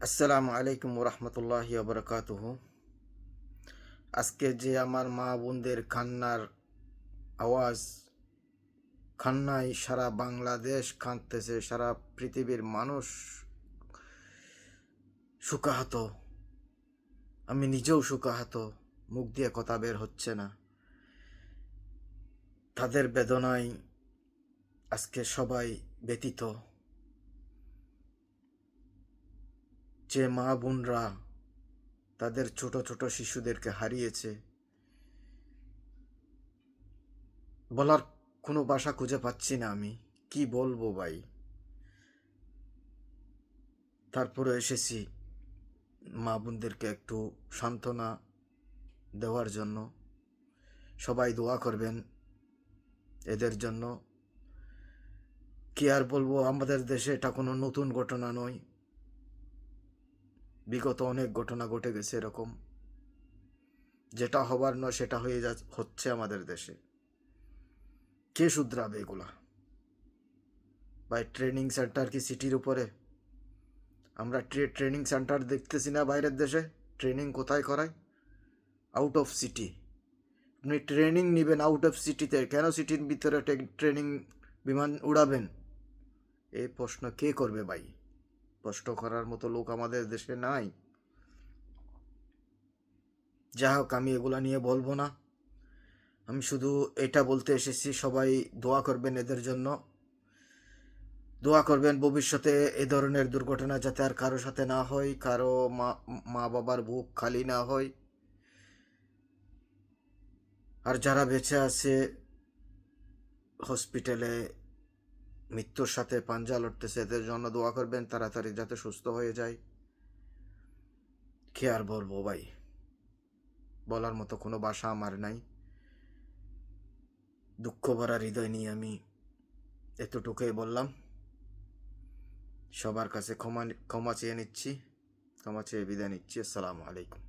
আসসালামু আলাইকুম রহমতুল্লাহি ওবরাকাতুহ। আজকে যে আমার মা বোনদের কান্নার আওয়াজ, কান্নায় সারা বাংলাদেশ কাঁদতেছে, সারা পৃথিবীর মানুষ শোকাহত। আমি নিজেও শোকাহত, মুখ দিয়ে কথা বের হচ্ছে না। তাদের বেদনায় আজকে সবাই ব্যথিত। যে মা বোনরা তাদের ছোট ছোট শিশুদেরকে হারিয়েছে, বলার কোনো ভাষা খুঁজে পাচ্ছি না। আমি কি বলবো ভাই। তারপরে এসেছি মা বোনদেরকে একটু সান্ত্বনা দেওয়ার জন্য। সবাই দোয়া করবেন এদের জন্য। কি আর বলবো, আমাদের দেশে এটা কোনো নতুন ঘটনা নয়। বিগত অনেক ঘটনা ঘটে গেছে এরকম। যেটা হবার নয় সেটা হচ্ছে আমাদের দেশে। কে শুধরাবে এগুলা? ভাই, ট্রেনিং সেন্টার কি সিটির উপরে? আমরা ট্রেনিং সেন্টার দেখতেছি না বাইরের দেশে? ট্রেনিং কোথায় করায়? Out of city. আপনি ট্রেনিং নেবেন আউট অফ সিটিতে, কেন সিটির ভিতরে ট্রেনিং বিমান উড়াবেন? এই প্রশ্ন কে করবে ভাই? প্রশ্ন করার মতো লোক আমাদের দেশে নাই। যা হোক, আমি এগুলা নিয়ে বলবো না। আমি শুধু এটা বলতে এসেছি, সবাই দোয়া করবেন এদের জন্য। দোয়া করবেন ভবিষ্যতে এ ধরনের দুর্ঘটনা যাতে আর কারো সাথে না হয়, কারো মা বাবার বুক খালি না হয়। আর যারা বেঁচে আছে হসপিটালে মৃত্যুর সাথে পাঞ্জা লড়তেছে, এদের জন্য দোয়া করবেন তাড়াতাড়ি যাতে সুস্থ হয়ে যায়। কি আর বলবো ভাই, বলার মতো কোনো ভাষা আমার নাই। দুঃখ ভরা হৃদয় নিয়ে আমি এতটুকুই বললাম। সবার কাছে ক্ষমা চেয়ে নিচ্ছি, ক্ষমা চেয়ে বিদায় নিচ্ছি। আসসালামু আলাইকুম।